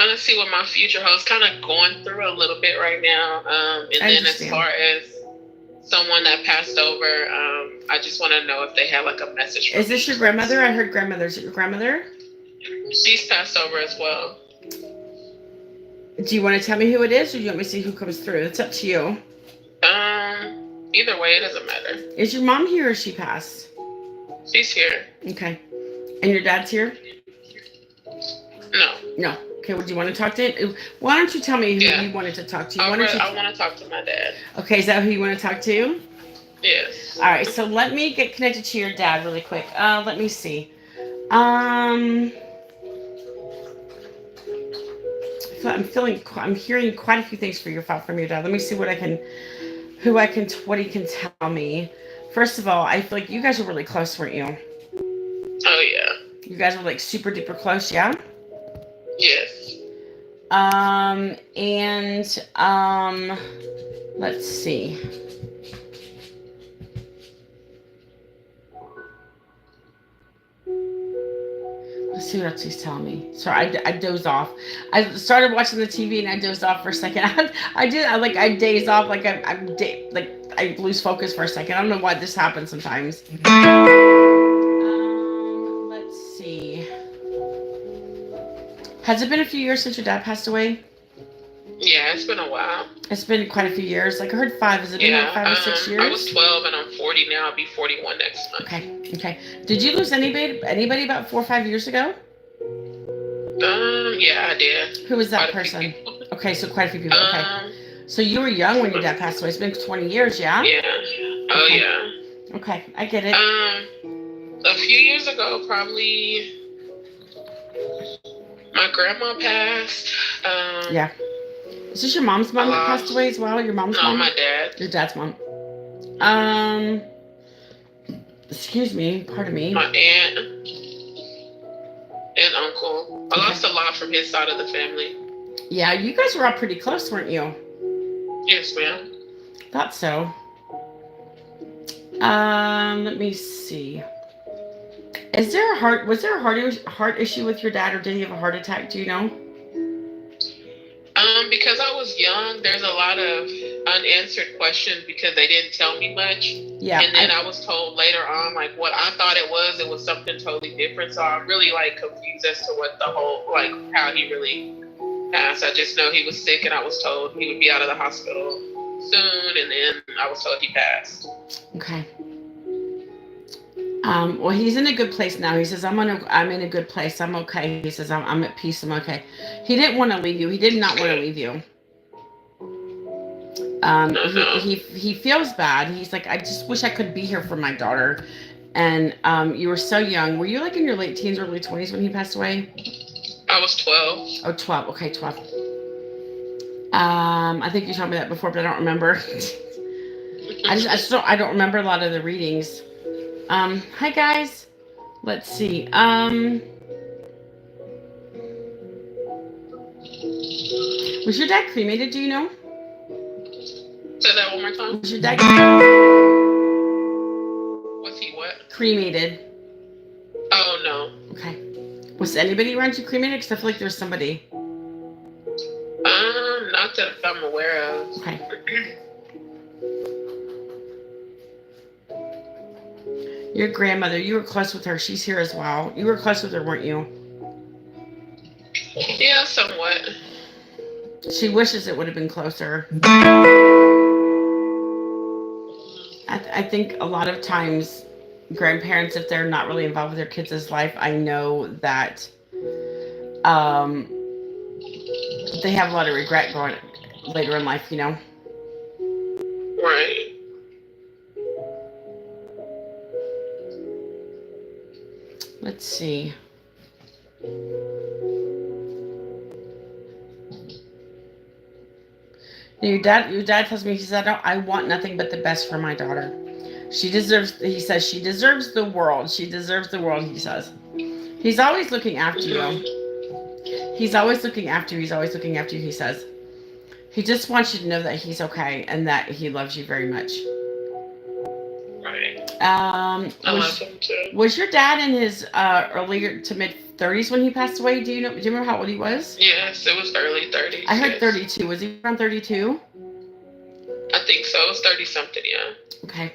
trying to see what my future holds. Kind of going through a little bit right now. And I then as understand. far as someone that passed over, I just want to know if they have like a message for Is me. this your grandmother? I heard grandmother. Is it your grandmother? She's passed over as well. Do you want to tell me who it is, or do you want me to see who comes through? It's up to you. Either way, it doesn't matter. Is your mom here or she passed? She's here. Okay. And your dad's here? No. No. Okay, well, do you want to talk to him? Why don't you tell me who Yeah. you wanted to talk to? Why I don't you... want to talk to my dad. Okay, is that who you want to talk to? Yes. All right, so let me get connected to your dad really quick. Let me see. I'm hearing quite a few things for your file from your dad. Let me see what he can tell me. First of all, I feel like you guys were really close, weren't you? Oh yeah. You guys were like super duper close, yeah? Yes. Let's see. Let's see what else he's telling me. Sorry, I dozed off. I started watching the TV and I dozed off for a second. I dazed off, I lose focus for a second. I don't know why this happens sometimes. Let's see. Has it been a few years since your dad passed away? Yeah, it's been a while. It's been quite a few years. Like I heard 5. Has it been like 5 or 6 years? I was 12 and I'm 40 now. I'll be 41 next month. Okay. Did you lose anybody about 4 or 5 years ago? Yeah, I did. Who was that person? Okay, so quite a few people. Okay. So you were young when your dad passed away. It's been 20 years, yeah? Yeah. Oh, okay. yeah. Okay, I get it. A few years ago, probably, my grandma passed. Yeah. Is this your mom's mom that passed away as well? Your mom's mom? No, my dad. Your dad's mom. Excuse me. Pardon me. My aunt and uncle. I lost a lot from his side of the family. Yeah, you guys were all pretty close, weren't you? Yes, ma'am. Thought so. Let me see. Was there a heart issue with your dad, or did he have a heart attack? Do you know? Because I was young, there's a lot of unanswered questions because they didn't tell me much. Yeah. And then I was told later on, like, what I thought it was something totally different. So I'm really, like, confused as to what the whole, like, how he really passed. I just know he was sick, and I was told he would be out of the hospital soon, and then I was told he passed. Okay. Well, he's in a good place now. He says, I'm in a good place. I'm okay. He says, I'm at peace. I'm okay. He didn't want to leave you. He did not want to leave you. He feels bad. He's like, I just wish I could be here for my daughter. And you were so young. Were you like in your late teens, early 20s when he passed away? I was 12. Oh, 12. Okay, 12. I think you told me that before, but I don't remember. I don't remember a lot of the readings. Hi guys. Let's see. Was your dad cremated? Do you know? Say that one more time. Was your dad? Was he what? Cremated. Oh no. Okay. Was anybody around you cremated? Because I feel like there was somebody. Not that I'm aware of. Okay. Your grandmother, you were close with her. She's here as well. You were close with her, weren't you? Yeah, somewhat. She wishes it would have been closer. I think a lot of times grandparents, if they're not really involved with their kids' life, I know that they have a lot of regret going later in life, you know? Right. Let's see. Your dad tells me, he said, I want nothing but the best for my daughter. He says she deserves the world. She deserves the world, he says. He's always looking after you. He's always looking after you. He's always looking after you, he says. He just wants you to know that he's okay and that he loves you very much. Right. I love Was him too. your dad in his earlier to mid 30s when he passed away? Do you know? Do you remember how old he was? Yes, it was early I 30s. heard Yes, 32. Was he around 32? I think so. It was 30 something. Yeah. Okay.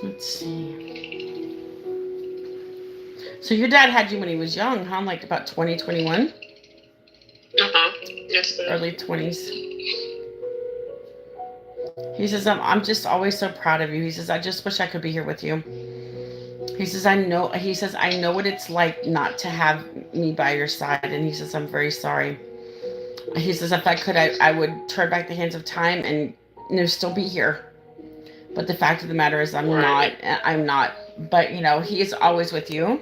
Let's see. So your dad had you when he was young, huh? Like about 20, 21? Yes, sir. Early 20s. He says, I'm just always so proud of you. He says, I just wish I could be here with you. He says, I know what it's like not to have me by your side. And he says, I'm very sorry. He says, if I could, I would turn back the hands of time and still be here. But the fact of the matter is, Right. I'm not. But, he is always with you.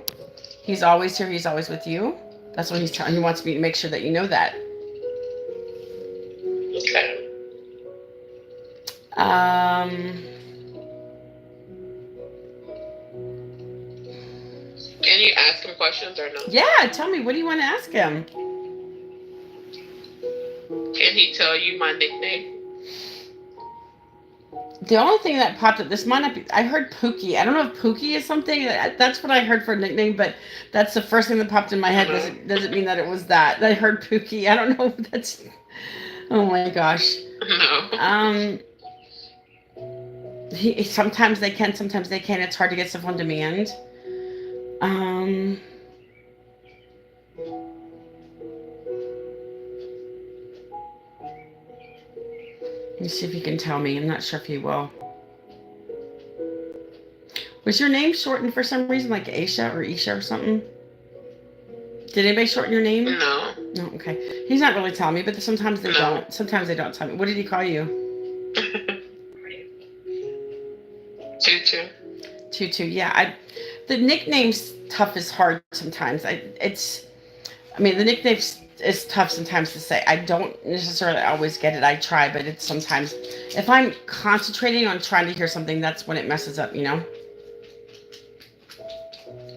He's always here. He's always with you. That's what he's telling. He wants me to make sure that you know that. Okay. Um, Can you ask him questions or no? yeah, tell me, what do you want to ask him? Can he tell you my nickname? The only thing that popped up, this might not be, I heard Pookie. I don't know if Pookie is something. That's what I heard for a nickname, but that's the first thing that popped in my head. Doesn't mean that it was that. I heard Pookie. I don't know if that's, oh my gosh. No. Sometimes they can, sometimes they can't. It's hard to get stuff on demand. Let me see if he can tell me. I'm not sure if he will. Was your name shortened for some reason, like Aisha or Isha or something? Did anybody shorten your name? No. No, okay. He's not really telling me, but sometimes they don't. Sometimes they don't tell me. What did he call you? Tutu. Tutu, yeah. The nickname's tough is hard sometimes. The nickname is tough sometimes to say. I don't necessarily always get it. I try, but it's sometimes, if I'm concentrating on trying to hear something, that's when it messes up,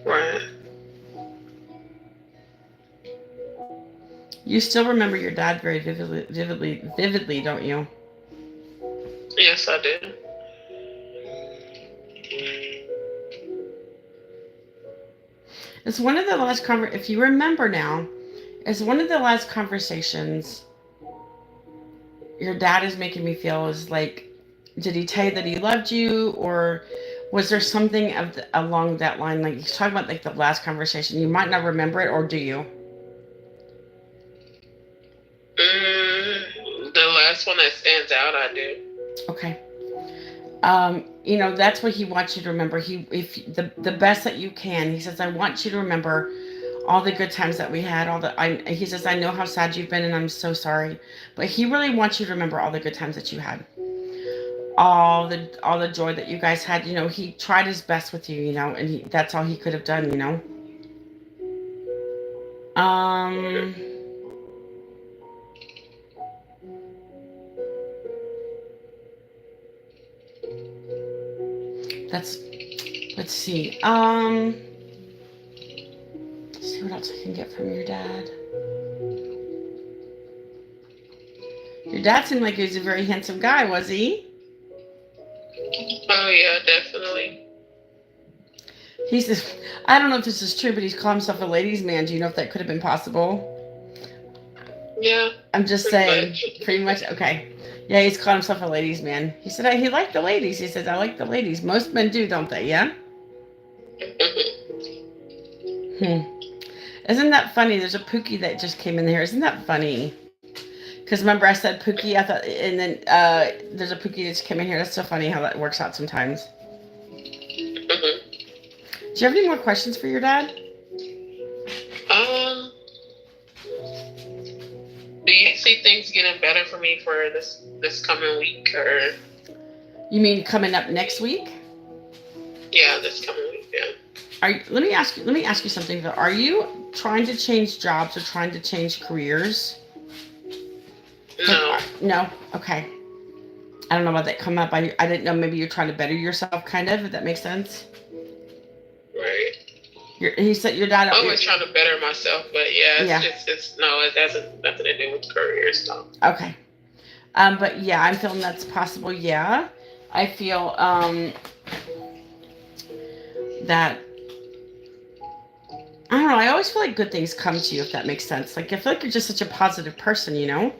Right. You still remember your dad very vividly, don't you? Yes, I do. It's one of the last if you remember now, it's one of the last conversations your dad is making me feel is like, did he tell you that he loved you, or was there something along that line? Like he's talking about like the last conversation. You might not remember it, or do you? The last one that stands out, I do. Okay. That's what he wants you to remember. If the best that you can. He says, I want you to remember all the good times that we had. He says, I know how sad you've been, and I'm so sorry, but he really wants you to remember all the good times that you had. All the joy that you guys had. He tried his best with you. And that's all he could have done. Let's see. Let's see what else I can get from your dad. Your dad seemed like he was a very handsome guy, was he? Oh yeah, definitely. He says, I don't know if this is true, but he's called himself a ladies' man. Do you know if that could have been possible? Yeah. I'm just saying. Pretty much. Okay. Yeah, he's called himself a ladies' man. He said he liked the ladies. He says, I like the ladies. Most men do, don't they? Yeah? Isn't that funny? There's a Pookie that just came in here. Isn't that funny? Because remember I said Pookie, I thought, and then there's a Pookie that just came in here. That's so funny how that works out sometimes. Do you have any more questions for your dad? Do you see things getting better for me for this coming week, or? You mean coming up next week? Yeah, this coming week. Yeah. Let me ask you something though. Are you trying to change jobs or trying to change careers? No. No. Okay. I don't know about that come up. I didn't know. Maybe you're trying to better yourself, kind of. If that makes sense. Right. He said your dad. I'm always trying to better myself, but yeah, Yeah. it's no, it hasn't nothing to do with career stuff. Okay. But yeah, I'm feeling that's possible. Yeah, I feel that I don't know. I always feel like good things come to you, if that makes sense. Like I feel like you're just such a positive person, you know.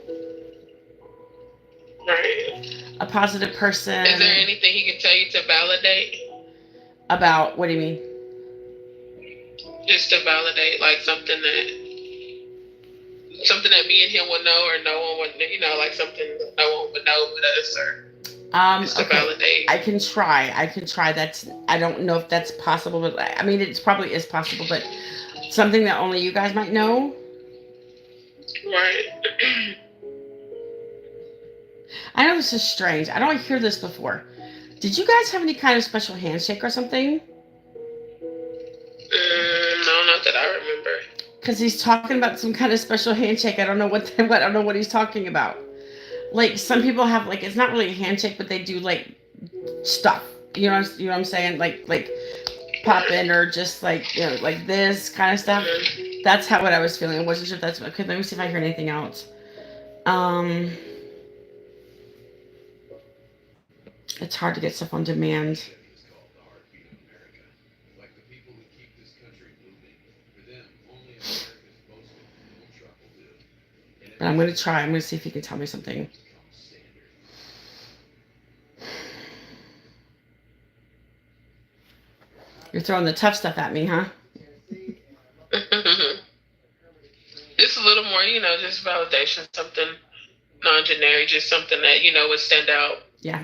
Right. A positive person. Is there anything he can tell you to validate? About what do you mean? Just to validate, like something that me and him would know, or no one would, like something that no one would know but us, or just to Okay. validate. I can try. That's. I don't know if that's possible, but I mean, it probably is possible. But something that only you guys might know. Right. I know this is strange. I don't hear this before. Did you guys have any kind of special handshake or something? No, not that I remember. Because he's talking about some kind of special handshake. I don't know what I don't know what he's talking about. Like some people have like it's not really a handshake, but they do like stuff. You know what I'm saying? Like pop in or just like like this kind of stuff. That's how what I was feeling. I wasn't sure if that's okay. Let me see if I hear anything else. It's hard to get stuff on demand. But I'm gonna try. I'm gonna see if he can tell me something. You're throwing the tough stuff at me, huh? Just a little more, just validation, something non-generic, just something that would stand out. Yeah.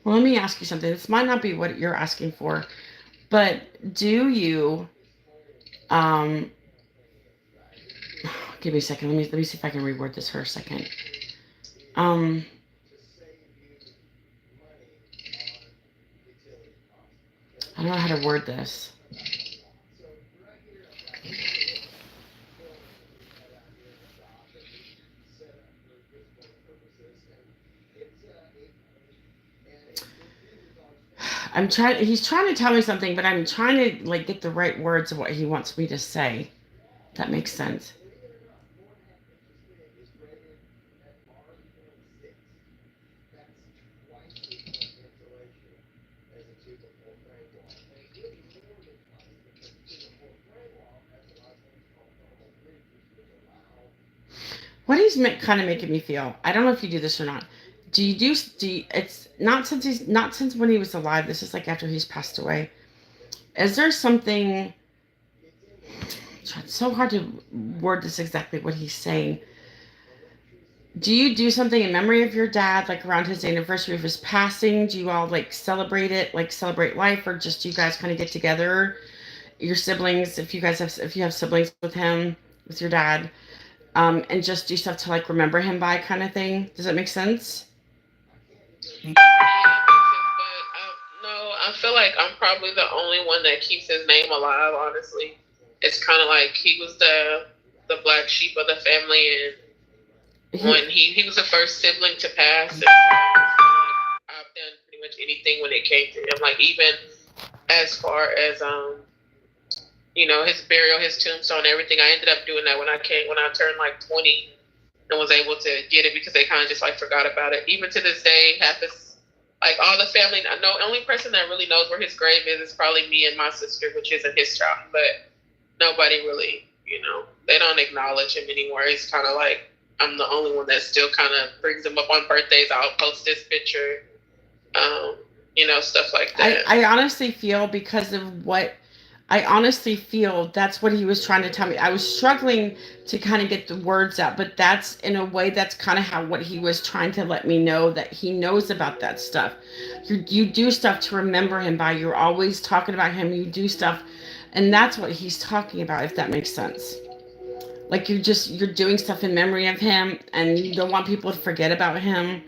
Well, let me ask you something. This might not be what you're asking for, but do you give me a second. Let me see if I can reword this for a second. I don't know how to word this. He's trying to tell me something, but I'm trying to like get the right words of what he wants me to say. That makes sense. What he's kind of making me feel, I don't know if you do this or not. It's not since when he was alive. This is like after he's passed away. Is there something? It's so hard to word this exactly what he's saying. Do you do something in memory of your dad, like around his anniversary of his passing? Do you all like celebrate it, like celebrate life, or just do you guys kind of get together, your siblings, if you have siblings with him, with your dad, and just do stuff to like remember him by kind of thing? Does that make sense? Yeah, it makes sense, but no, I feel like I'm probably the only one that keeps his name alive. Honestly, it's kind of like he was the black sheep of the family, and when he was the first sibling to pass, and I've done pretty much anything when it came to him. Like even as far as his burial, his tombstone, everything. I ended up doing that when I turned like 20 and was able to get it because they kind of just like forgot about it. Even to this day, half his like all the family. No, only person that really knows where his grave is probably me and my sister, which isn't his child. But nobody really, they don't acknowledge him anymore. It's kind of like I'm the only one that still kind of brings him up on birthdays. I'll post this picture, stuff like that. I honestly feel because of what I honestly feel that's what he was trying to tell me. I was struggling to kind of get the words out, but that's in a way that's kind of how what he was trying to let me know that he knows about that stuff. You do stuff to remember him by. You're always talking about him. You do stuff, and that's what he's talking about. If that makes sense. Like you're doing stuff in memory of him, and you don't want people to forget about him,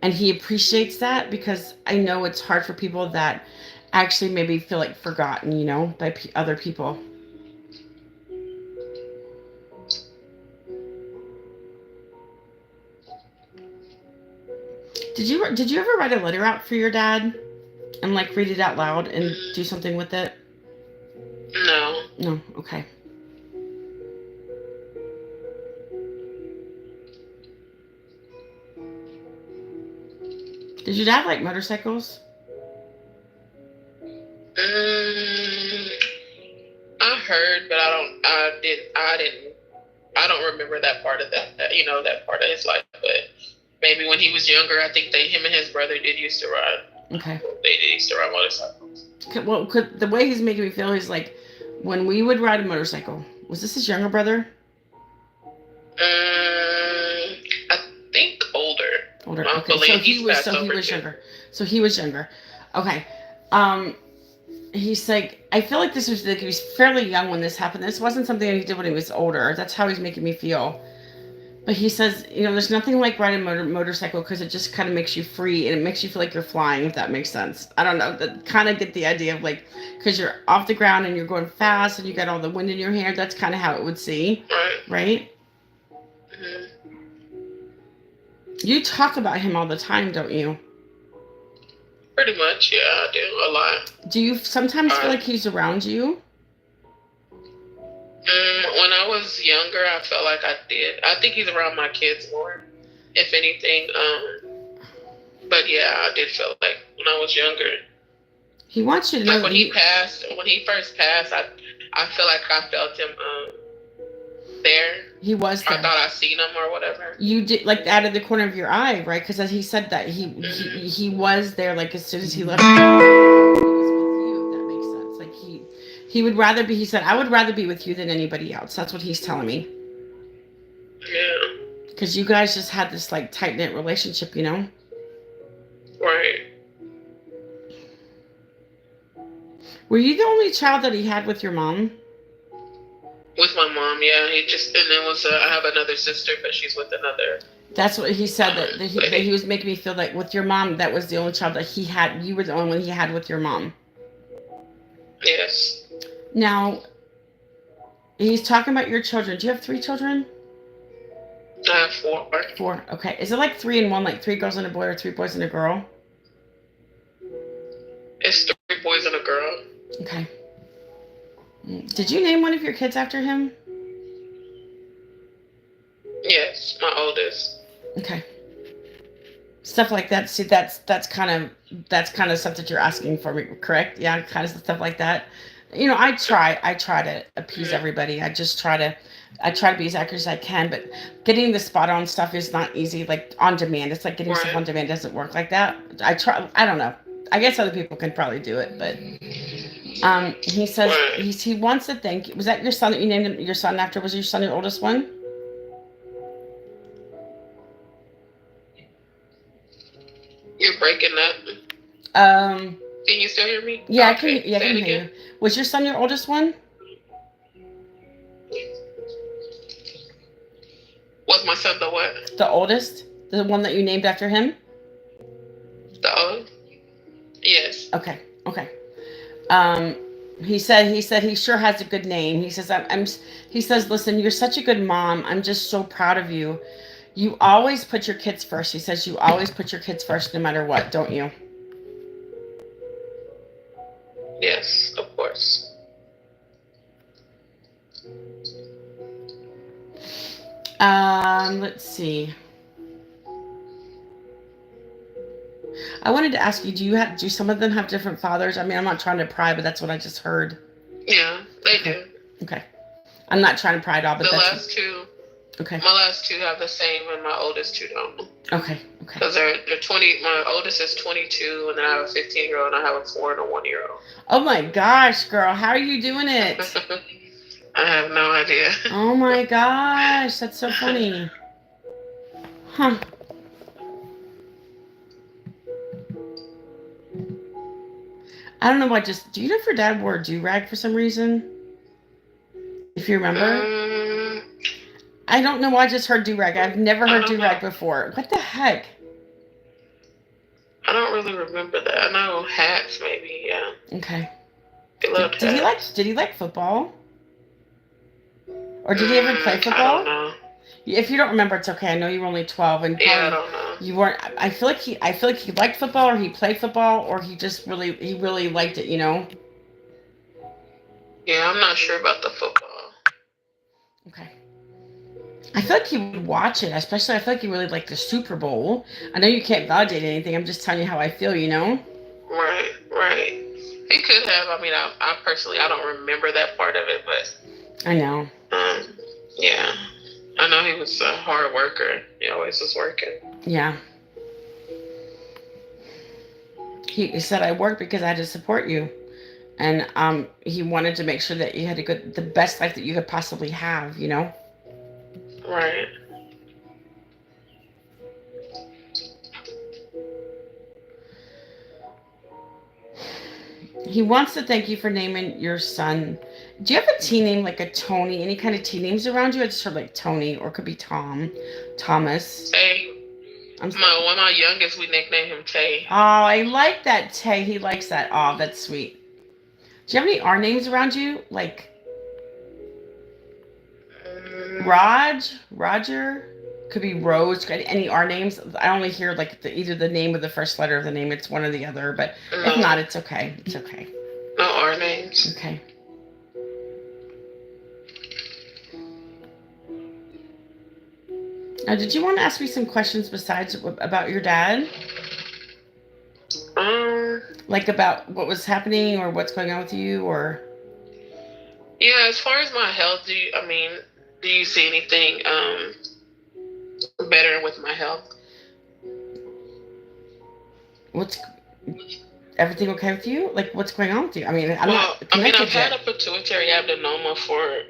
and he appreciates that because I know it's hard for people that actually maybe feel like forgotten, by other people. Did you ever write a letter out for your dad and like read it out loud and do something with it? No. No. Okay. Did your dad like motorcycles? I heard, but I don't remember that part of that part of his life. But maybe when he was younger, I think him and his brother did used to ride. Okay. They did used to ride motorcycles. Well, the way he's making me feel, he's like, when we would ride a motorcycle, was this his younger brother? I think older. Older. I Okay. believe So he was younger. So he was younger. Okay. He's like, I feel like this was like he was fairly young when this happened. This wasn't something that he did when he was older. That's how he's making me feel. But he says, there's nothing like riding a motorcycle because it just kind of makes you free and it makes you feel like you're flying, if that makes sense. I don't know. Kind of get the idea of like, because you're off the ground and you're going fast and you got all the wind in your hair. That's kind of how it would seem. Right? Mm-hmm. You talk about him all the time, don't you? Pretty much, yeah, I do a lot. Do you sometimes feel like he's around you? When I was younger, I felt like I did. I think he's around my kids more, if anything. But yeah, I did feel like when I was younger. He wants you to know. Like when he first passed, I feel like I felt him there. He was there. I thought I seen him or whatever. You did, like out of the corner of your eye, right? Because as he said that he was there, like as soon as he left. He was with you. If that makes sense. Like he would rather be. He said, "I would rather be with you than anybody else." That's what he's telling me. Yeah. Because you guys just had this like tight knit relationship, Right. Were you the only child that he had with your mom? With my mom, yeah. And then I have another sister, but she's with another. That's what he said, that he was making me feel like with your mom, that was the only child that he had. You were the only one he had with your mom. Yes. Now, he's talking about your children. Do you have 3 children? I have 4. 4. Okay. Is it like 3 and 1, like 3 girls and a boy, or 3 boys and a girl? It's 3 boys and a girl. Okay. Did you name one of your kids after him? Yes, my oldest. Okay. Stuff like that. See, that's kind of stuff that you're asking for me, correct? Yeah, kind of stuff like that. I try to appease everybody. I try to be as accurate as I can, but getting the spot on stuff is not easy. Like on demand, it's like getting stuff on demand doesn't work like that. I don't know. I guess other people can probably do it, but he says he wants to thank you. Was that your son that you named your son after? Was your son your oldest one? You're breaking up. Can you still hear me? Yeah, okay. I can hear you. Was your son your oldest one? Was my son the what? The oldest? The one that you named after him? The old? Yes. Okay. He said he sure has a good name. He says he says, listen, you're such a good mom. I'm just so proud of you. You always put your kids first. He says you always put your kids first no matter what, don't you? Yes, of course. Let's see. I wanted to ask you, do some of them have different fathers? I mean, I'm not trying to pry, but that's what I just heard. Yeah, they do. Okay. I'm not trying to pry at all, but the last two. Okay. My last 2 have the same, and my oldest 2 don't. Okay. Because they're 20. My oldest is 22, and then I have a 15-year-old, and I have a 4 and a 1-year-old. Oh my gosh, girl, how are you doing it? I have no idea. Oh my gosh, that's so funny. Huh. I don't know why. Do you know if your dad wore a do-rag for some reason? If you remember? I don't know why I just heard do-rag. I've never heard do-rag before. What the heck? I don't really remember that. I know hats, maybe, yeah. Okay. Did he like football? Or did he ever play football? I don't know. If you don't remember, it's okay. I know you were only 12. And I don't know. You weren't. I feel like he liked football, or he played football, or he really liked it. You know. Yeah, I'm not sure about the football. Okay. I feel like he would watch it, especially I feel like he really liked the Super Bowl. I know you can't validate anything. I'm just telling you how I feel. You know. Right, right. He could have. I mean, I personally, I don't remember that part of it, but I know. Yeah, I know he was a hard worker. He always was working. Yeah. He said I worked because I had to support you, and he wanted to make sure that you had the best life that you could possibly have. You know. Right. He wants to thank you for naming your son. Do you have a teen name like a Tony? Any kind of teen names around you? It's sort of like Tony, or it could be Tom, Thomas. Tay. One of my youngest, we nicknamed him Tay. Oh, I like that, Tay. He likes that. Oh, that's sweet. Do you have any R names around you? Like Roger? Could be Rose. Any R names? I only hear like either the name or the first letter of the name. It's one or the other. But if not, it's okay. It's okay. No R names. Okay. Now, did you want to ask me some questions besides about your dad? Like about what was happening or what's going on with you, or? Yeah, as far as my health, do you see anything better with my health? What's everything okay with you? Like, what's going on with you? I mean, I've had a pituitary adenoma for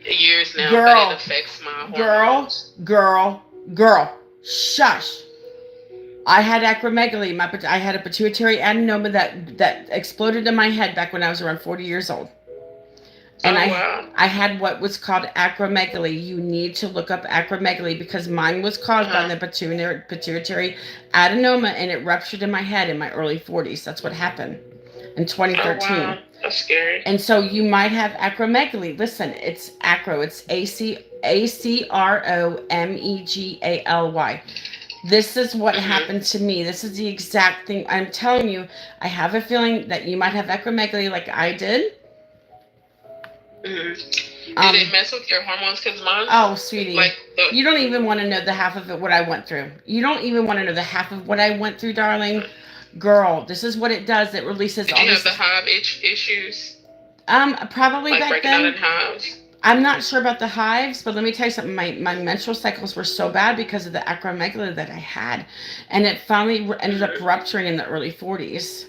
years now, but it affects my hormones. Girl, shush. I had acromegaly. I had a pituitary adenoma that exploded in my head back when I was around 40 years old. And I had what was called acromegaly. You need to look up acromegaly because mine was caused by the pituitary adenoma, and it ruptured in my head in my early 40s. That's what happened in 2013. Oh, wow. That's scary. And so you might have acromegaly. Listen, it's acro. It's ACROMEGALY. This is what happened to me. This is the exact thing. I'm telling you, I have a feeling that you might have acromegaly like I did. Did it mess with your hormones? Because mine. Oh, sweetie. You don't even want to know the half of it, what I went through. You don't even want to know the half of what I went through, darling. Girl, this is what it does. It releases all this. Did you have the hive issues? Probably like back breaking then. Out in hives? I'm not sure about the hives, but let me tell you something. My menstrual cycles were so bad because of the acromegaly that I had. And it finally ended up rupturing in the early 40s.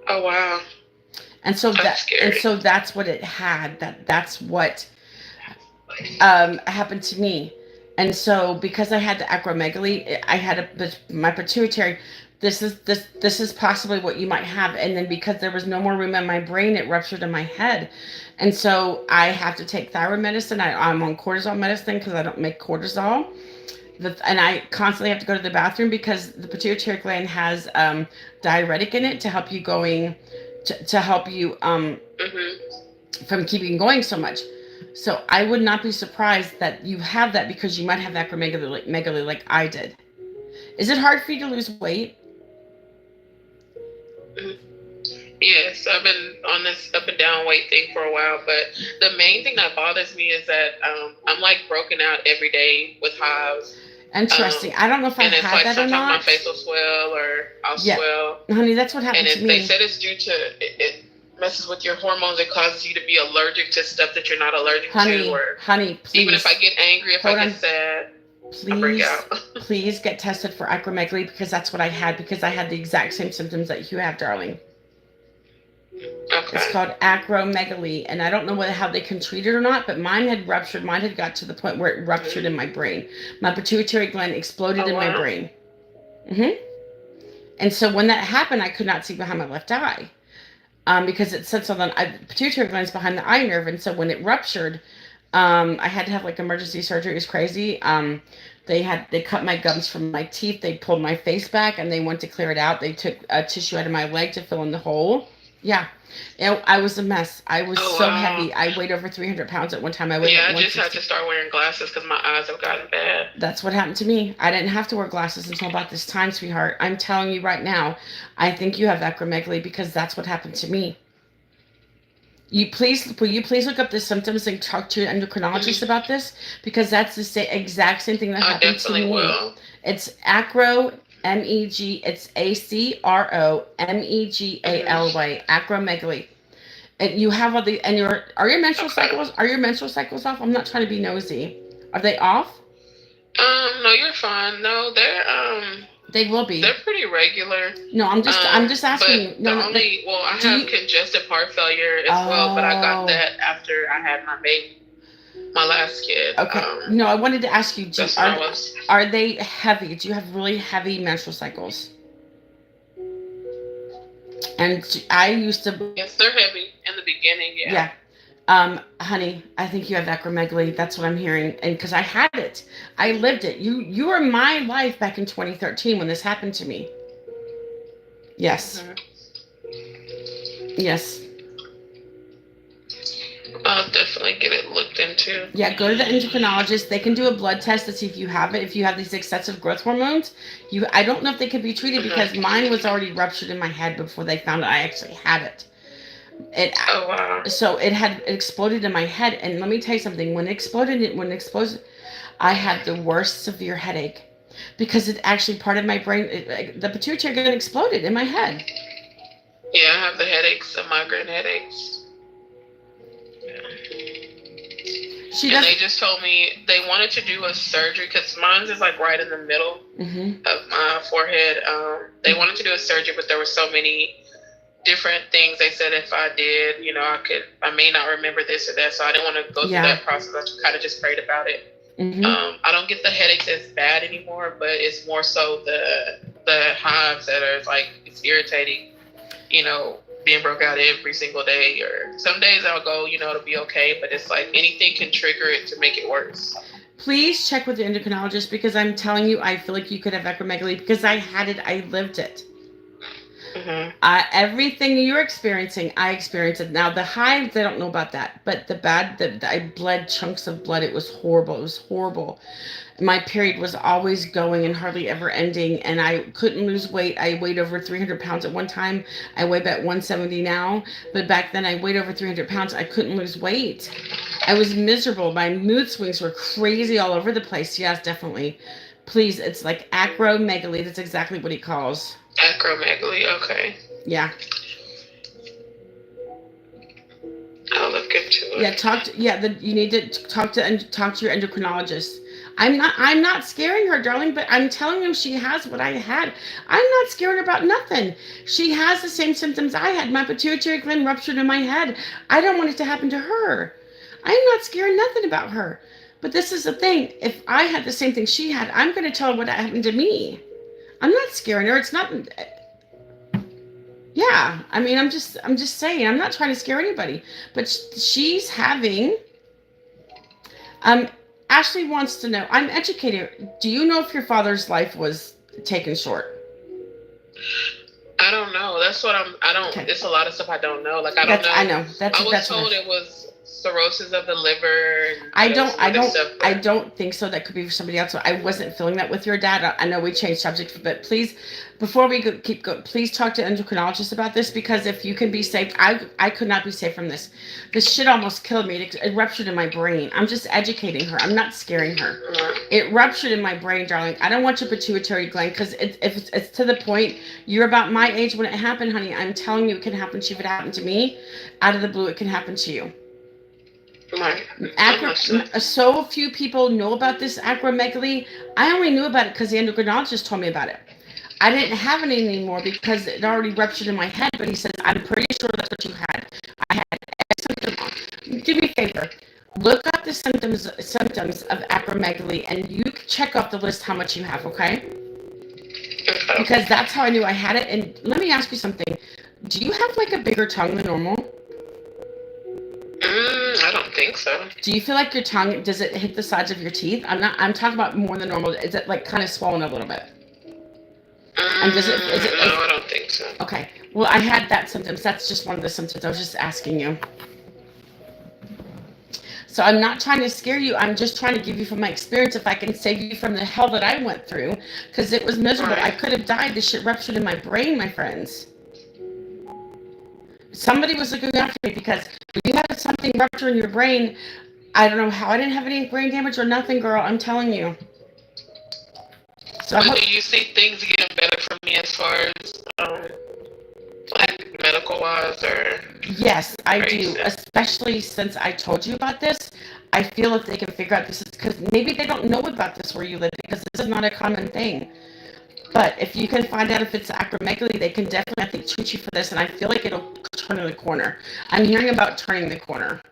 Oh, wow. And so that's what it had. That's what happened to me. And so because I had the acromegaly, I had my pituitary. This is possibly what you might have. And then because there was no more room in my brain, it ruptured in my head. And so I have to take thyroid medicine. I'm on cortisol medicine because I don't make cortisol. And I constantly have to go to the bathroom because the pituitary gland has diuretic in it to help you to help you from keeping going so much. So I would not be surprised that you have that because you might have acromegaly like I did. Is it hard for you to lose weight? Yes, I've been on this up and down weight thing for a while, but the main thing that bothers me is that I'm like broken out every day with hives. Interesting. I don't know if I had that or not. Sometimes my face will swell or I'll swell. Honey, that's what happened to me. They said it's due to it messes with your hormones. It causes you to be allergic to stuff that you're not allergic to. Honey, please. Even if I get angry, if I get sad, I break out. Please get tested for acromegaly because that's what I had because I had the exact same symptoms that you have, darling. Okay. It's called acromegaly, and I don't know how they can treat it or not, but mine had ruptured. Mine had got to the point where it ruptured in my brain. My pituitary gland exploded in my brain. And so when that happened, I could not see behind my left eye because it sits on the pituitary gland is behind the eye nerve, and so when it ruptured, I had to have like emergency surgery. It was crazy. They cut my gums from my teeth. They pulled my face back, and they went to clear it out. They took tissue out of my leg to fill in the hole. Yeah. I was a mess. I was Oh so wow. heavy. I weighed over 300 pounds at one time. I weighed Yeah, like I just had 160. to start wearing glasses because my eyes have gotten bad. That's what happened to me. I didn't have to wear glasses until about this time, sweetheart. I'm telling you right now, I think you have acromegaly because that's what happened to me. Will you please look up the symptoms and talk to your endocrinologist Mhm. about this because that's the exact same thing that I happened to definitely me. will. It's acro. It's Hmm. ACROMEGALY. Acromegaly. And you have all the and your are your menstrual Okay. cycles off? I'm not trying to be nosy. Are they off? No, you're fine. No, They will be. they're pretty regular. No, I'm just asking But you. No, the no. only well, I Do have you? congestive heart failure as well, but I got Oh, that after I had my baby, my last kid. okay. No, I wanted to ask you. That's when I was. Are they heavy? Do you have really heavy menstrual cycles? And I used to. Yes, they're heavy in the beginning. Yeah. Yeah. Honey, I think you have acromegaly. That's what I'm hearing. And because I had it, I lived it. You were my life back in 2013 when this happened to me. Yes. Hmm. Yes. I'll definitely get it looked into. Yeah, go to the endocrinologist. They can do a blood test to see if you have it. If you have these excessive growth hormones, I don't know if they can be treated because Hmm. mine was already ruptured in my head before they found out I actually had it. It Oh wow. so it had exploded in my head, and let me tell you something. When it exploded, I had the worst severe headache because it actually part of my brain, the pituitary gland exploded in my head. Yeah, I have the headaches, the migraine headaches. She And does. they just told me they wanted to do a surgery because mine's is like right in the middle Mm-hmm. of my forehead. They wanted to do a surgery, but there were so many different things they said if I did, I may not remember this or that. So I didn't want to go through Yeah. that process. I kind of just prayed about it. Mm-hmm. I don't get the headaches as bad anymore, but it's more so the hives that are like it's irritating. Being broke out every single day, or some days I'll go, it'll be okay, but it's like anything can trigger it to make it worse. Please check with your endocrinologist because I'm telling you, I feel like you could have acromegaly because I had it. I lived it. Hmm. Everything you're experiencing, I experienced it. Now the hives, I don't know about that, but I bled chunks of blood. It was horrible. It was horrible. My period was always going and hardly ever ending, and I couldn't lose weight. I weighed over 300 pounds at one time. I weigh about 170 now, but back then I weighed over 300 pounds. I couldn't lose weight. I was miserable. My mood swings were crazy all over the place. Yes, definitely. Please, it's like acromegaly. That's exactly what he calls. Acromegaly, okay. Yeah. I'll look into Yeah, it. you need to talk to your endocrinologist. I'm not scaring her, darling, but I'm telling him she has what I had. I'm not scared about nothing. She has the same symptoms I had. My pituitary gland ruptured in my head. I don't want it to happen to her. I'm not scared nothing about her. But this is the thing. If I had the same thing she had, I'm going to tell her what happened to me. I'm not scaring her. It's not. Yeah, I mean, I'm just saying. I'm not trying to scare anybody. But she's having. Um, Ashley wants to know. I'm educated. Do you know if your father's life was taken short? I don't know. That's what I don't. Okay, It's a lot of stuff I don't know. Like I don't that's I know. know. I was That's what told it was cirrhosis of the liver and I some don't, I other don't, stuff, I but don't think so. That could be for somebody else. So I wasn't feeling that with your dad. I know we changed subject, but please, before we keep going, please talk to endocrinologist about this because if you can be safe, I could not be safe from this. This shit almost killed me. It ruptured in my brain. I'm just educating her. I'm not scaring her. It ruptured in my brain, darling. I don't want your pituitary gland because if it's to the point you're about my age when it happened, honey. I'm telling you, it can happen to you. If it happened to me, out of the blue, it can happen to you. right. I'm listening. So few people know about this acromegaly. I only knew about it because the endocrinologist told me about it. I didn't have it anymore because it already ruptured in my head. But he says, I'm pretty sure that's what you had. I had symptoms. Do me a favor. Look up the symptoms of acromegaly, and you check off the list how much you have. Okay? Okay. Because that's how I knew I had it. And let me ask you something. Do you have like a bigger tongue than normal? I don't think so. Do you feel like your tongue, does it hit the sides of your teeth? I'm talking about more than normal. Is it like kind of swollen a little bit? I And does it? Is it? No, I don't think so. Okay. Well, I had that symptoms. That's just one of the symptoms. I was just asking you. So I'm not trying to scare you. I'm just trying to give you from my experience if I can save you from the hell that I went through, because it was miserable. Right. I could have died. This shit ruptured in my brain, my friends. Somebody was looking after me, because when you have something rupture in your brain, I don't know how I didn't have any brain damage or nothing, girl. I'm telling you. So But do you see things getting better for me as far as like medical wise or? yes, I do. Especially since I told you about this. I feel if they can figure out this is because maybe they don't know about this where you live, because this is not a common thing. But if you can find out if it's acromegaly, they can definitely, I think, treat you for this. And I feel like it'll turn the corner. I'm hearing about turning the corner.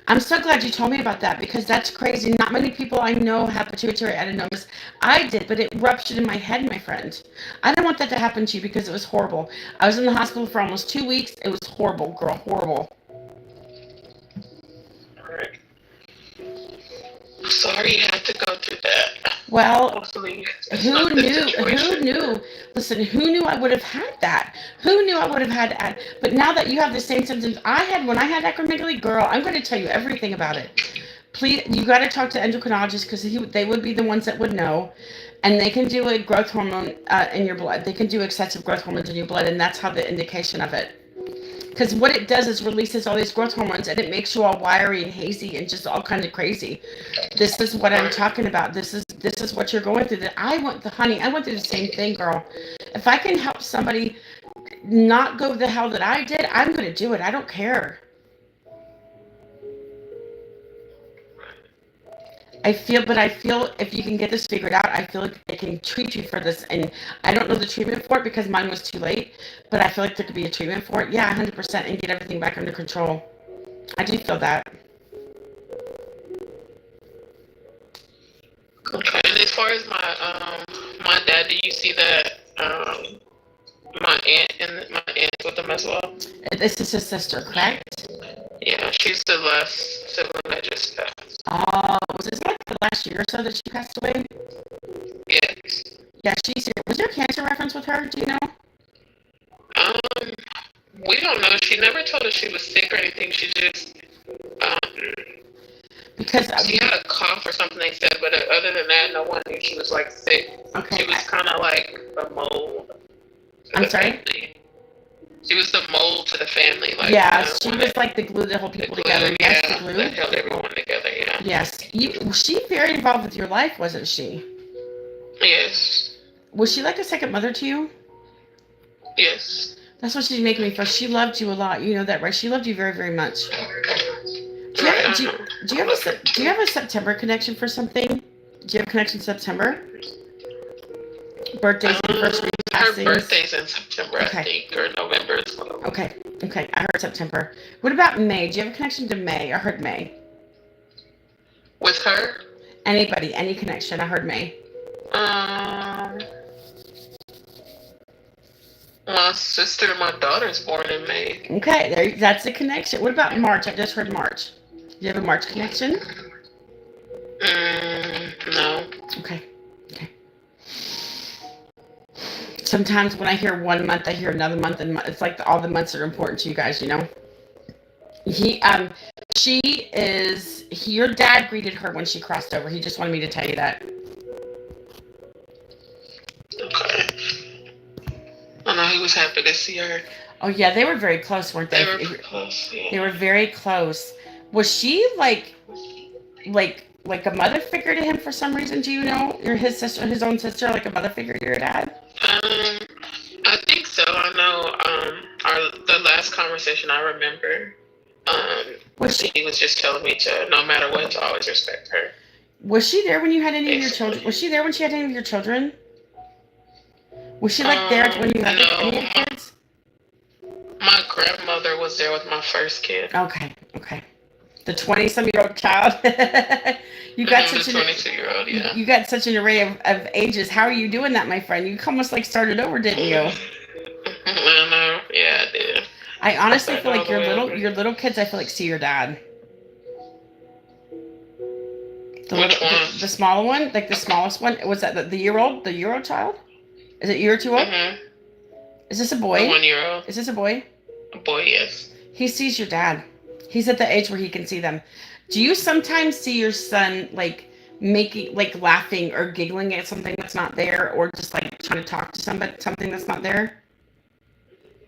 I'm so glad you told me about that, because that's crazy. Not many people I know have pituitary adenomas. I did, but it ruptured in my head, my friend. I don't want that to happen to you, because it was horrible. I was in the hospital for almost 2 weeks. It was horrible, girl, horrible. Right. Sorry you had to go through that. Well, Hopefully who knew? Who knew? Listen, who knew I would have had that? Who knew I would have had that? But now that you have the same symptoms I had when I had acromegaly, girl, I'm going to tell you everything about it. Please, you got to talk to endocrinologists, because they would be the ones that would know. And they can do a growth hormone in your blood. They can do excessive growth hormones in your blood, and that's how the indication of it. Because what it does is releases all these growth hormones, and it makes you all wiry and hazy and just all kind of crazy. This is what I'm talking about. This is what you're going through. That I went through the same thing, girl. If I can help somebody not go the hell that I did, I'm going to do it. I don't care. I feel if you can get this figured out, I feel like they can treat you for this. And I don't know the treatment for it, because mine was too late, but I feel like there could be a treatment for it. Yeah, 100%, and get everything back under control. I do feel that. Okay, and as far as my dad, do you see that my aunt with him as well? This is his sister, correct? Yeah, she's the last sibling that just passed. Oh, was this like the last year or so that she passed away? Yes. Yeah, she's here. Was there a cancer reference with her? Do you know? We don't know. She never told us she was sick or anything. She just because she had a cough or something, they said, but other than that, no one knew she was like sick. Okay. She was kind of like the mold. I'm sorry? Family. She was the mold to the family. Like, yeah, she was like the glue that held people together. Yes, yeah, the glue. that held everyone together, yeah. Yes. She very involved with your life, wasn't she? Yes. Was she like a second mother to you? Yes. That's what she's making me feel. She loved you a lot. You know that, right? She loved you very, very much. Do you have a September connection for something? Do you have a connection to September? Birthdays, anniversaries, her birthday's in September, okay. I think, or November as well. Okay. I heard September. What about May? Do you have a connection to May? I heard May. With her? Anybody, any connection? I heard May. My sister and my daughter's born in May. Okay, that's a connection. What about March? I just heard March. Do you have a March connection? No. Okay. Sometimes when I hear 1 month, I hear another month, and it's like all the months are important to you guys, you know? Your dad greeted her when she crossed over. He just wanted me to tell you that. Okay. I know he was happy to see her. Oh yeah, they were very close, weren't they? They were close, yeah. They were very close. Was she like a mother figure to him for some reason? Do you know? You're his sister, his own sister, like a mother figure to your dad? I think so. I know. The last conversation I remember, he was just telling me to, no matter what, to always respect her. Was she there when you had any of your children? Was she there when she had any of your children? Was she like there when you had any of your kids? My grandmother was there with my first kid. Okay. The 20-some-year-old child. You got such the 22-year-old, yeah. You got such an array of ages. How are you doing that, my friend? You almost like started over, didn't you? I know. Yeah, I did. I honestly feel like your little kids, I feel like see your dad. Which one? The smaller one, like the smallest one. Was that the year-old child? Is it a year or two old? Mm-hmm. Is this a The boy? 1 year old. Is this a boy? A boy, yes. He sees your dad. He's at the age where he can see them. Do you sometimes see your son like making like laughing or giggling at something that's not there, or just like trying to talk to somebody something that's not there?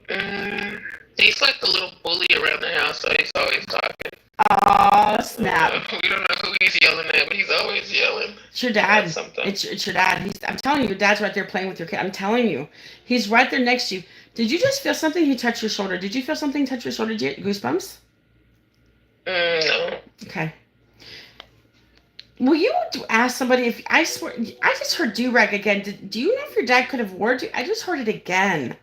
Mm, he's like the little bully around the house, so he's always talking. Oh snap! We don't know who he's yelling at, but he's always yelling It's your about dad. something. It's your dad. I'm telling you, your dad's right there playing with your kid. I'm telling you, he's right there next to you. Did you just feel something? He touched your shoulder. Did you feel something touch your shoulder? Did you get goosebumps? No. Okay. Will you ask somebody if I swear I just heard do rag again? Do you know if your dad could have wore do? I just heard it again.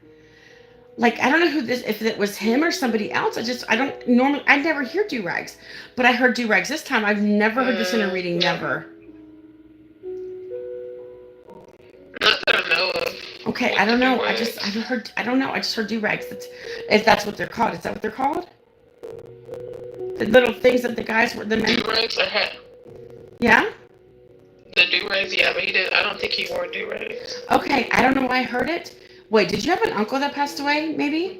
Like I don't know who this if it was him or somebody else. I don't normally I never hear do rags, but I heard do rags this time. I've never heard this in a reading. Never. Not that I know of. Okay, What I don't the know. do-rags? I heard I don't know. I just heard do rags. If that's what they're called. Is that what they're called? The little things that the guys were the men. Do-rags or hat? Yeah. The do-rags, yeah, but he did. I don't think he wore do-rags. Okay, I don't know why I heard it. Wait, did you have an uncle that passed away? Maybe.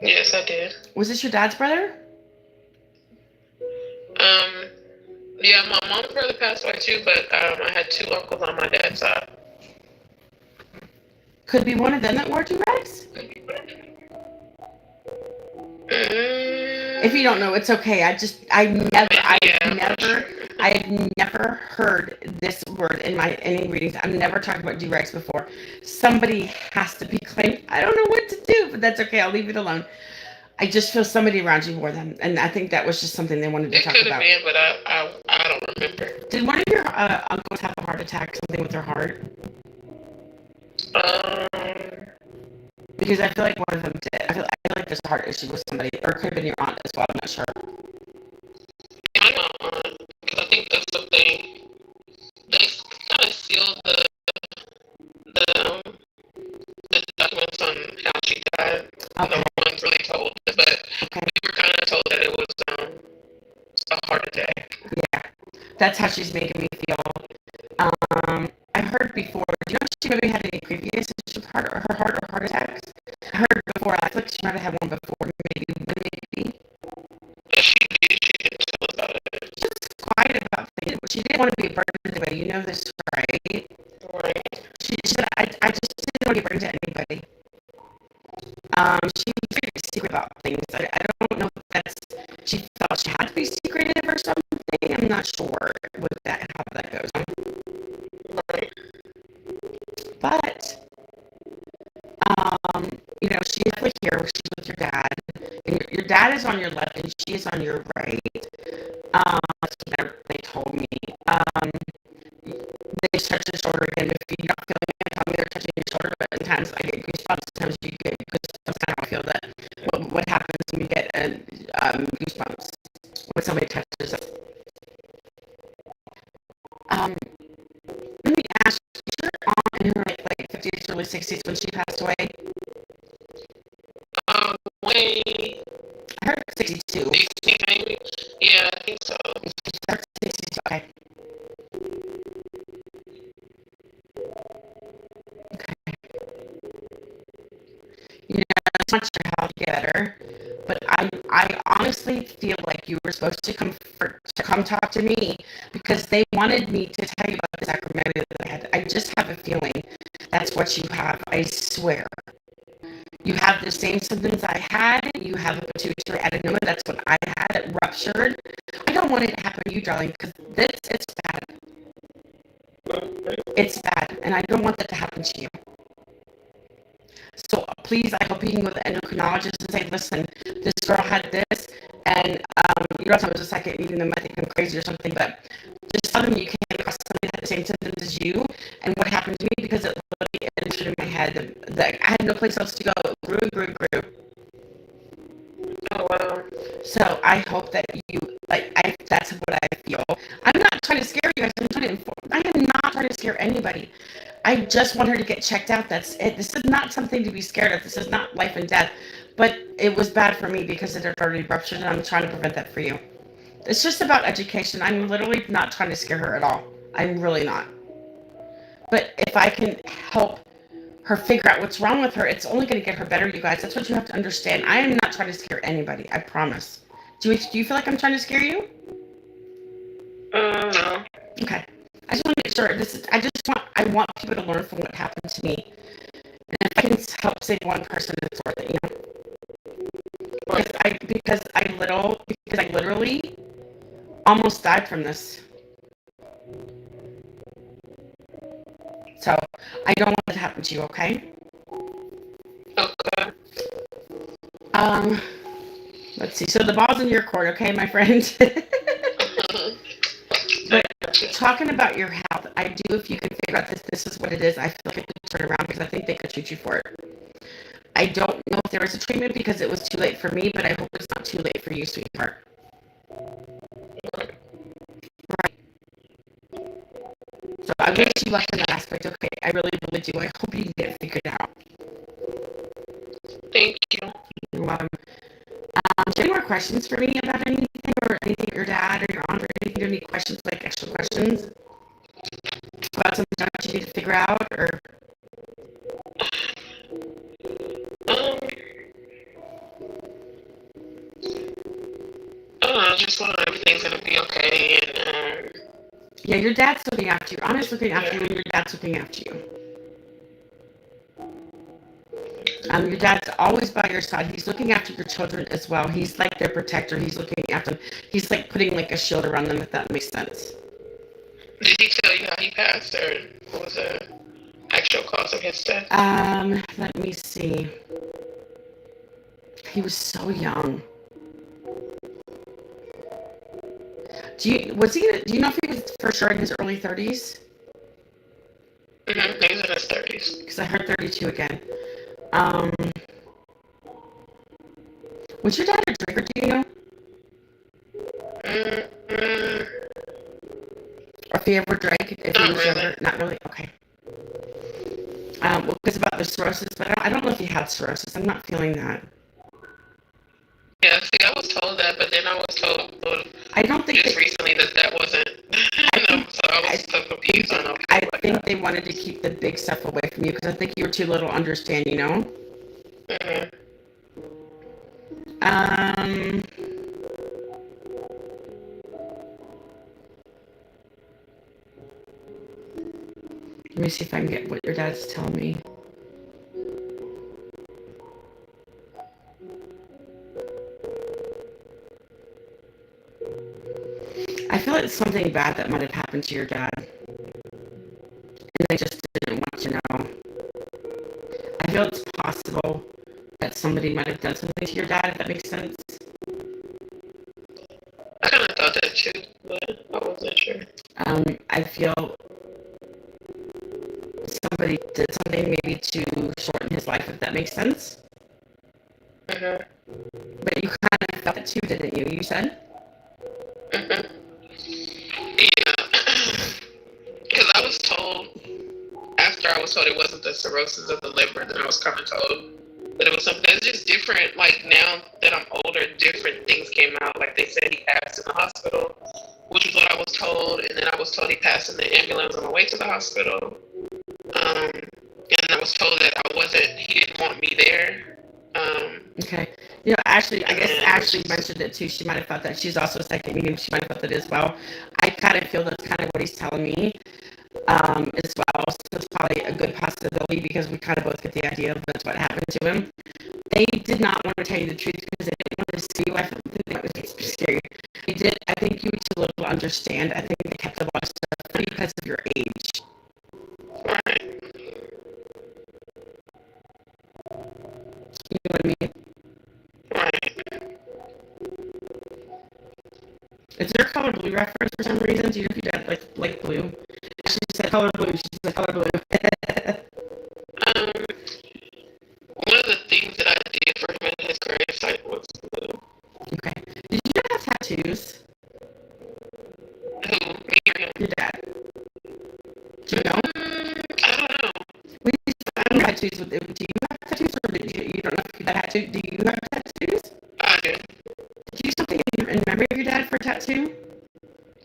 Yes, I did. Was this your dad's brother? Um, yeah, my mom's brother passed away too, but I had two uncles on my dad's side. Could be one of them that wore do rags. If you don't know, it's okay. I have never heard this word in my any readings. I've never talked about do rags before. Somebody has to be claimed. I don't know what to do, but that's okay. I'll leave it alone. I just feel somebody around you wore them, and I think that was just something they wanted to It talk could have about. been, but I don't remember. Did one of your uncles have a heart attack? Something with their heart? Um, Because I feel like one of them did. I feel like there's a heart issue with somebody, or it could have been your aunt as well. I'm not sure. I'm not on because I think that's something they kind of sealed the um, the documents on how she died. Okay. No one's really told us, but Okay. we were kind of told that it was a heart attack. Yeah. That's how she's making me feel. I heard before. Do you know if she maybe had any previous issues with her heart or heart attacks? I heard before. I feel like she might have had one before. Maybe. But she did. She didn't tell us about it. She was quiet about things. She didn't want to be a burden to anybody. You know this, right? Right. She said, I just didn't want to be a burden to anybody. She was very secret about things. I don't know if that's she felt she had to be secretive or something. I'm not sure with that how that goes. Right. But you know, she's definitely here. She's with your dad, and your dad is on your left, and she is on your right. That's what they told me. They touch the shoulder again. If you're not feeling it, tell me they're touching your shoulder. But sometimes I get goosebumps. Sometimes you get goosebumps. I don't feel that. What happens when you get goosebumps when somebody touches it? Let me ask you, is your aunt in her like 50s, early 60s when she passed away? Way I heard 62. 60 maybe. Yeah, I think so. She starts 62. Okay. You know, I just want your health to get better. But I honestly feel like you were supposed to come talk to me because they wanted me to tell you about the Sacramento that I had. I just have a feeling that's what you have. I swear. You have the same symptoms I had. You have a pituitary adenoma. That's what I had. It ruptured. I don't want it to happen to you, darling, because it's bad. It's bad, and I don't want that to happen to you. So please, I hope you can go to the endocrinologist and say, listen, this girl had this, and you don't tell me it was a second, even though I think I'm crazy or something, but just tell them you came across somebody that had the same symptoms as you, and what happened to me, because it literally entered in my head that I had no place else to go. It grew. Oh wow. So I hope that you, that's what I feel. I'm not trying to scare you guys. I am not trying to scare anybody. I just want her to get checked out. That's it. This is not something to be scared of. This is not life and death. But it was bad for me because it had already ruptured, and I'm trying to prevent that for you. It's just about education. I'm literally not trying to scare her at all. I'm really not. But if I can help her figure out what's wrong with her, it's only going to get her better, you guys. That's what you have to understand. I am not trying to scare anybody. I promise. Do you feel like I'm trying to scare you? No. Okay. I just want to make sure I want people to learn from what happened to me. And if I can help save one person, it's worth it, you know? Because I literally almost died from this. So I don't want it to happen to you, okay? Okay. Let's see. So the ball's in your court, okay, my friend? But talking about your health, I do, if you can figure out this is what it is, I feel like it could turn around because I think they could treat you for it. I don't know if there is a treatment because it was too late for me, but I hope it's not too late for you, sweetheart. Right. So I wish you luck in that aspect, okay? I really, really do. I hope you can get it figured out. Thank you. You're welcome. Do you have any more questions for me about anything or anything your dad or your aunt or anything? Do you have any questions, like extra questions about something that you need to figure out or? I just want everything's gonna be okay. And yeah, your dad's looking after you. Anna's looking after you, and your dad's looking after you. Your dad's always by your side. He's looking after your children as well. He's like their protector. He's looking after them. He's like putting like a shield around them, if that makes sense. Did he tell you how he passed, or what was the actual cause of his death? Let me see. He was so young. Do you know if he was for sure in his early 30s? Mm-hmm. He was in his 30s. Because I heard 32 again. Was your dad a drinker, do you know? Mm-hmm. Or if he ever drank, if he was younger? Not really? Okay. Well, because about the cirrhosis, but I don't know if he had cirrhosis. I'm not feeling that. Yeah, see, I was told that, but then I was told I don't think just recently that wasn't. So I was so confused on I think they wanted to keep the big stuff away from you because I think you were too little to understand, you know? Mm-hmm. Let me see if I can get what your dad's telling me. I feel like something bad that might have happened to your dad. And they just didn't want you to know. I feel it's possible that somebody might have done something to your dad, if that makes sense. I kind of thought that too, but I wasn't sure. I feel somebody did something maybe to shorten his life, if that makes sense. Mm-hmm. But you kind of felt it too, didn't you? You said? Mm-hmm. Yeah. Because I was told, after I was told it wasn't the cirrhosis of the liver, then I was kind of told that it was something that's just different. Like now that I'm older, different things came out. Like they said he passed in the hospital, which is what I was told. And then I was told he passed in the ambulance on the way to the hospital. And I was told that he didn't want me there. Okay. You know, Ashley, I guess Ashley mentioned it too. She might have thought that. She's also a second medium. She might have thought that as well. I kind of feel that's kind of what he's telling me as well. So it's probably a good possibility because we kind of both get the idea of that's what happened to him. They did not want to tell you the truth because they didn't want to see you. I think that was scary. They did. I think you were too little to understand. I think they kept a lot of stuff because of your age. Right. You know what I mean? Right. Is there a color blue reference for some reason? Do you know if your dad like blue? She said color blue. She said color blue. One of the things that I did for him in his gravesite was blue. Okay. Did you have tattoos? Who? Me or him? Your dad. Do you know? I don't know. I don't have tattoos. Do you have tattoos, or you don't know if your dad had tattoos? Do you have tattoos? I do. Did you do something in memory of your dad for a tattoo?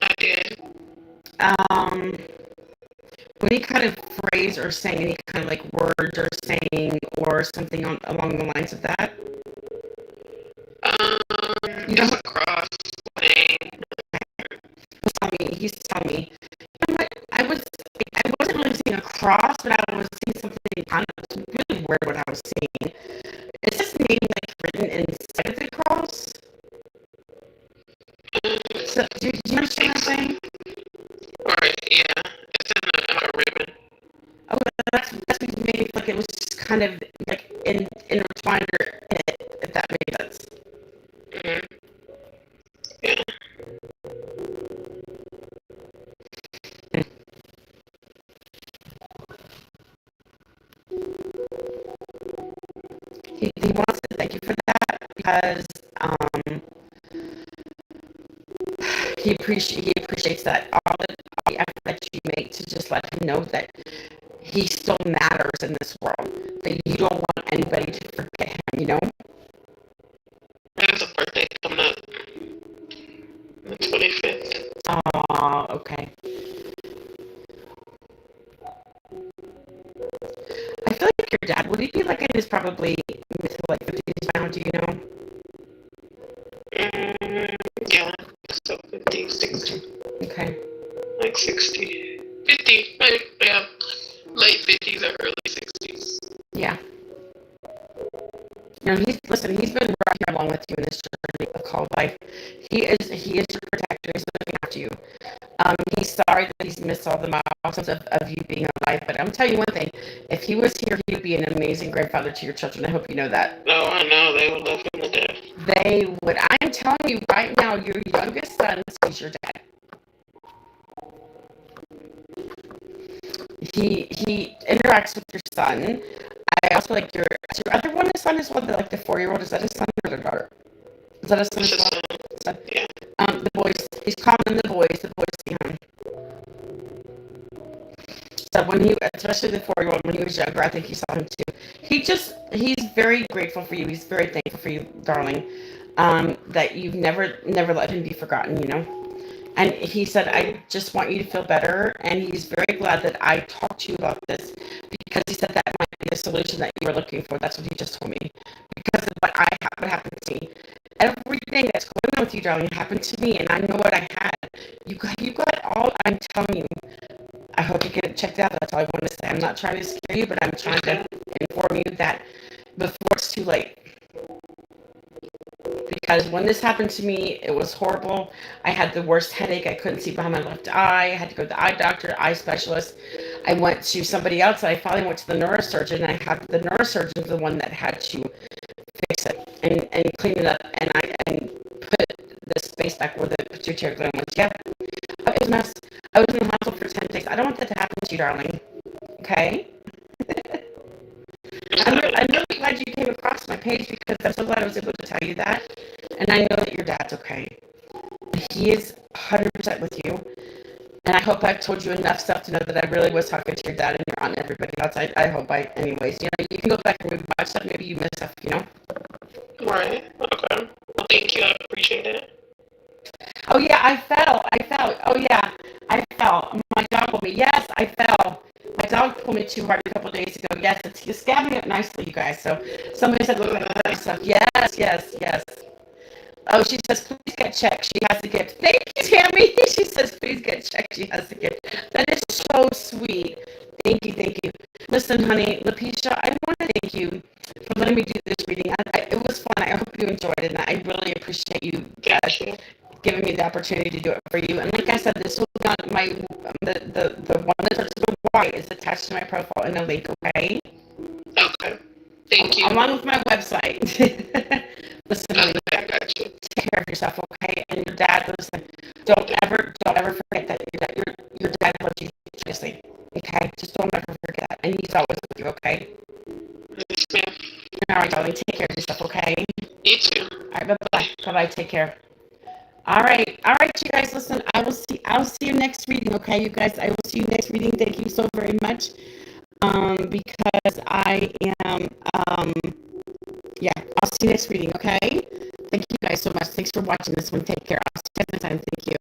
I did. When any kind of phrase or saying any kind of like words or saying or something along the lines of that? You Just know, a cross name. he's telling me. You know what? I wasn't really seeing a cross, but I was seeing something kind of really weird what I was seeing. Is this name like written inside of the cross? So, do you understand what I'm saying? Right, yeah. It's in a ribbon. Oh, that's what made me like it was just kind of like intertwined or if that makes sense. Mm-hmm. Yeah. He wants to thank you for that because he appreciates that all the effort that you make to just let him know that he still matters in this world. That you don't want anybody to forget him. You know. There's a birthday coming up. The 25th. Oh, okay. I feel like your dad would he be like in his probably mid to like 50s now? Do you know? Yeah. So 50, 60. Okay. Like 60. 50. Maybe, yeah. Late 50s or early 60s. Yeah. You know, he's been right here along with you in this journey of called life. He is your protector. He's looking after you. He's sorry that he's missed all the milestones of you being alive, but I'm telling you one thing: if he was here, he would be an amazing grandfather to your children. I hope you know that. Oh, I know. They would love him to death. They would. I'm telling you right now, your youngest son sees your dad. He interacts with your son. I also like is your other one a son as well, like the 4-year-old. Is that a son or a daughter? Is that a son as well? Son. Yeah. The boys. He's calling them the boys. The boys see him. So when especially the 4-year-old, when he was younger, I think he saw him too. He's very grateful for you. He's very thankful for you, darling. That you've never let him be forgotten. You know. And he said, I just want you to feel better. And he's very glad that I talked to you about this because he said that might be the solution that you were looking for. That's what he just told me. Because of what happened to me. Everything that's going on with you, darling, happened to me. And I know what I had. You got all, I'm telling you. I hope you get it checked out. That's all I want to say. I'm not trying to scare you, but I'm trying to inform you that before it's too late. Because when this happened to me, it was horrible. I had the worst headache. I couldn't see behind my left eye. I had to go to the eye doctor, eye specialist. I went to somebody else. I finally went to the neurosurgeon. I had the neurosurgeon the one that had to fix it and clean it up and put the space back where the pituitary gland was. Yeah, it was a mess. I was in the hospital for 10 days. I don't want that to happen to you, darling. Okay? I'm really glad you came across my page because I'm so glad I was able to tell you that. And I know that your dad's okay. He is 100% with you. And I hope I've told you enough stuff to know that I really was talking to your dad and your aunt and everybody else. I hope anyways. You know, you can go back and watch stuff. Maybe you missed stuff, you know? Right. Okay. Well, thank you. I appreciate it. Oh, yeah, I fell. Oh, yeah, I fell. My dog pulled me. Yes, I fell. My dog pulled me too hard a couple days ago. Yes, it's scabbing up nicely, you guys. So somebody said, look at that stuff. Yes. Oh, she says, please get checked. She has a gift. Thank you, Tammy. She says, please get checked. She has a gift. That is so sweet. Thank you. Listen, honey, Lapeasha, I want to thank you for letting me do this reading. It was fun. I hope you enjoyed it, and I really appreciate you giving me the opportunity to do it for you. And like I said, this will be on my the one that starts with a Y is attached to my profile in the link. Okay. Okay. Thank you. Along with my website. Listen, honey, I got you. take care of yourself, okay? And your dad, listen, don't ever forget that your dad loves you seriously, okay? Just don't ever forget that. And he's always with you, okay? Yes, ma'am. All right, darling, take care of yourself, okay? You too. All right, bye-bye, take care. All right, you guys, listen, I'll see you next reading, okay, you guys? I will see you next reading. Thank you so very much. Because I am, yeah, I'll see you next reading, okay? Thank you guys so much. Thanks for watching this one. Take care. I'll see you next time. Thank you.